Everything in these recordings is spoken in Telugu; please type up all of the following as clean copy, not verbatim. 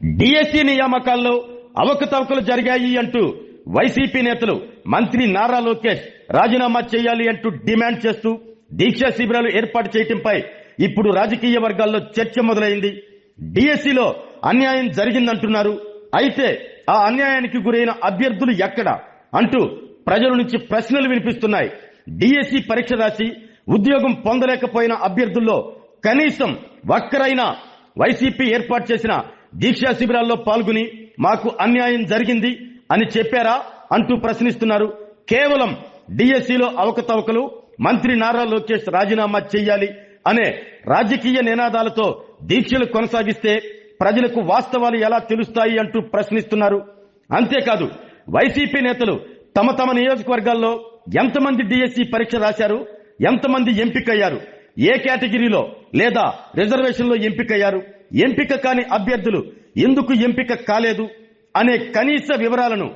డిఎస్సి నియామకాల్లో అవకతవకలు జరిగాయి అంటూ వైసీపీ నేతలు మంత్రి నారా లోకేష్ రాజీనామా చేయాలి అంటూ డిమాండ్ చేస్తూ దీక్షా శిబిరాలు ఏర్పాటు చేయడంపై ఇప్పుడు రాజకీయ వర్గాల్లో చర్చ మొదలైంది. డిఎస్సిలో అన్యాయం జరిగిందంటున్నారు. అయితే ఆ అన్యాయానికి గురైన అభ్యర్థులు ఎక్కడ అంటూ ప్రజల నుంచి ప్రశ్నలు వినిపిస్తున్నాయి. డిఎస్సి పరీక్ష రాసి ఉద్యోగం పొందలేకపోయిన అభ్యర్థుల్లో కనీసం ఒక్కరైనా వైసీపీ ఏర్పాటు చేసిన దీక్షా శిబిరాల్లో పాల్గొని మాకు అన్యాయం జరిగింది అని చెప్పారా అంటూ ప్రశ్నిస్తున్నారు. కేవలం డిఎస్సిలో అవకతవకలు, మంత్రి నారా లోకేష్ రాజీనామా చేయాలి అనే రాజకీయ నినాదాలతో దీక్షలు కొనసాగిస్తే ప్రజలకు వాస్తవాలు ఎలా తెలుస్తాయి అంటూ ప్రశ్నిస్తున్నారు. అంతేకాదు వైసీపీ నేతలు తమ తమ నియోజకవర్గాల్లో ఎంతమంది డిఎస్సి పరీక్ష రాశారు, ఎంతమంది ఎంపికయ్యారు, ఏ కేటగిరీలో లేదా రిజర్వేషన్లో ఎంపికయ్యారు, ఎంపిక కాని అభ్యర్థులు ఎందుకు ఎంపిక కాలేదు అనే కనీస వివరాలను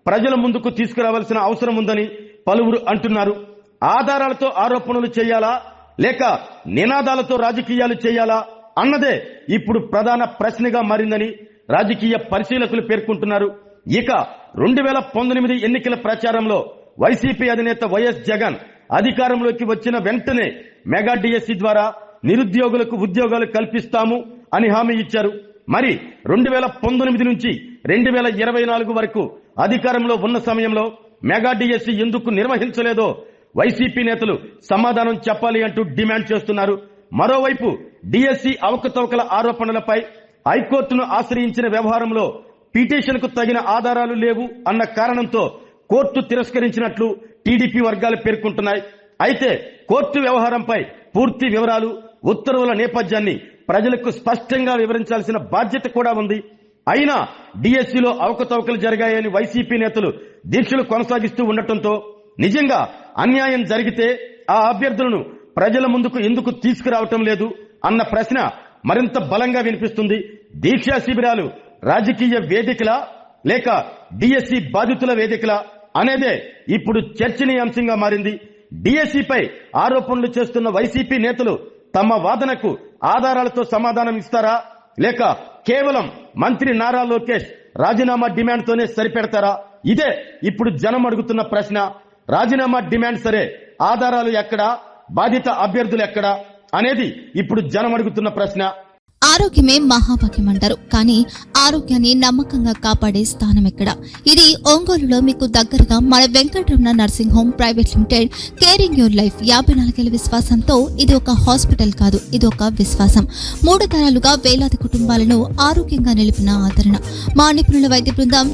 ప్రజల ముందుకు తీసుకురావాల్సిన అవసరం ఉందని పలువురు అంటున్నారు. ఆధారాలతో ఆరోపణలు చేయాలా లేక నినాదాలతో రాజకీయాలు చేయాలా అన్నదే ఇప్పుడు ప్రధాన ప్రశ్నగా మారిందని రాజకీయ పరిశీలకులు పేర్కొంటున్నారు. ఇక 2019 ఎన్నికల ప్రచారంలో వైసీపీ అధినేత వైఎస్ జగన్ అధికారంలోకి వచ్చిన వెంటనే మెగా డిఎస్సి ద్వారా నిరుద్యోగులకు ఉద్యోగాలు కల్పిస్తాము అని హామీ ఇచ్చారు. మరి 2019 నుంచి 2024 వరకు అధికారంలో ఉన్న సమయంలో మెగా డిఎస్సి ఎందుకు నిర్వహించలేదో వైసీపీ నేతలు సమాధానం చెప్పాలి అంటూ డిమాండ్ చేస్తున్నారు. మరోవైపు డిఎస్సి అవకతవకల ఆరోపణలపై హైకోర్టును ఆశ్రయించిన వ్యవహారంలో పిటిషన్కు తగిన ఆధారాలు లేవు అన్న కారణంతో కోర్టు తిరస్కరించినట్లు టీడీపీ వర్గాలు పేర్కొంటున్నాయి. అయితే కోర్టు వ్యవహారంపై పూర్తి వివరాలు, ఉత్తర్వుల నేపథ్యాన్ని ప్రజలకు స్పష్టంగా వివరించాల్సిన బాధ్యత కూడా ఉంది. అయినా డిఎస్సిలో అవకతవకలు జరిగాయని వైసీపీ నేతలు దీక్షలు కొనసాగిస్తూ ఉండటంతో నిజంగా అన్యాయం జరిగితే ఆ అభ్యర్థులను ప్రజల ముందుకు ఎందుకు తీసుకురావటం లేదు అన్న ప్రశ్న మరింత బలంగా వినిపిస్తుంది. దీక్షా శిబిరాలు రాజకీయ వేదికలా లేక డిఎస్సి బాధితుల వేదికలా అనేదే ఇప్పుడు చర్చనీయాంశంగా మారింది. డిఎస్సిపై ఆరోపణలు చేస్తున్న వైసీపీ నేతలు తమ వాదనకు ఆధారాలతో సమాధానం ఇస్తారా లేక కేవలం మంత్రి నారా లోకేష్ రాజీనామా డిమాండ్తోనే సరిపెడతారా? ఇదే ఇప్పుడు జనం అడుగుతున్న ప్రశ్న. రాజీనామా డిమాండ్ సరే, ఆధారాలు ఎక్కడా, బాధిత అభ్యర్థులు ఎక్కడా అనేది ఇప్పుడు జనం అడుగుతున్న ప్రశ్న. ఆరోగ్యమే మహాభాగ్యం అంటారు, కానీ ఆరోగ్యాన్ని నమ్మకంగా కాపాడే స్థానం ఎక్కడ? ఇది ఒంగోలులో మీకు దగ్గరగా మన Venkataramana nursing home private limited. Caring your life 54 ఏళ్ల విశ్వాసంతో ఇది ఒక హాస్పిటల్ కాదు, ఇది ఒక విశ్వాసం. 3 తరాలుగా వేలాది కుటుంబాలను ఆరోగ్యంగా నిలిపిన ఆదరణ. మా నిపుణుల వైద్య బృందం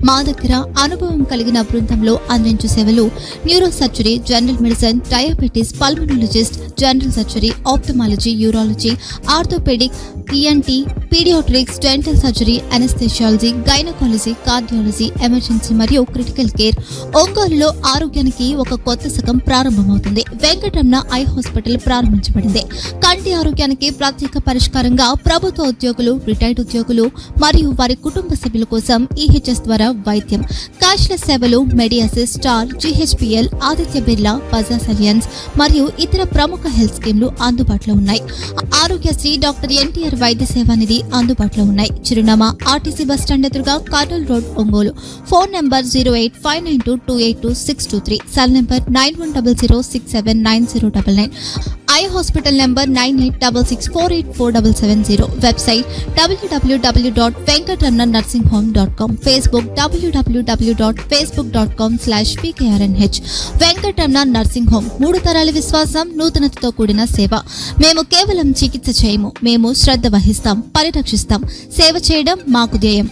మా దగ్గర అనుభవం కలిగిన బృందంలో అందించే సేవలు neuro surgery, general medicine, diabetes, pulmonologist, general surgery, ophthalmology, urology, orthopaedic, ENT, paediatrics, dental surgery, anaesthesiology, gynaecology, cardiology, emergency మరియు క్రిటికల్ కేర్. ఒంగోలులో ఆరోగ్యానికి ఒక కొత్త శకం ప్రారంభమవుతుంది. వెంకటరమణ ఐ హాస్పిటల్ ప్రారంభించబడింది. కంటి ఆరోగ్యానికి ప్రత్యేక పరిష్కారంగా ప్రభుత్వ ఉద్యోగులు, రిటైర్డ్ ఉద్యోగులు మరియు వారి కుటుంబ సభ్యుల కోసం ఈహెచ్ఎస్ ద్వారా వైద్యం, క్యాష్లెస్ సేవలు, మెడియాసిస్, స్టార్, జీహెచ్పీఎల్, ఆదిత్య బిర్లా, బజాజ్ అలియన్స్ మరియు ఇతర ప్రముఖ హెల్త్ స్కీమ్లు అందుబాటులో ఉన్నాయి. ఆరోగ్యశ్రీ, డాక్టర్ ఎన్టీఆర్ వైద్య సేవా నిధి అందుబాటులో ఉన్నాయి. చిరునామా ఆర్టీసీ బస్టాండ్ ఎదురుగా, Kurnool road, Ongole. Phone number 08592282623, cell number 9100679099, eye hospital number 9866484770, website www.venkatramanarsinghome.com, Facebook www.facebook.com/pkrnh. Venkataramana nursing home, 3 తరాల విశ్వాసం, నూతనతతో కూడిన సేవ. మేము కేవలం చికిత్స చేయము, మేము శ్రద్ధ వహిస్తాం, పరిరక్షిస్తాం. సేవ చేయడం మాకు ధ్యేయం.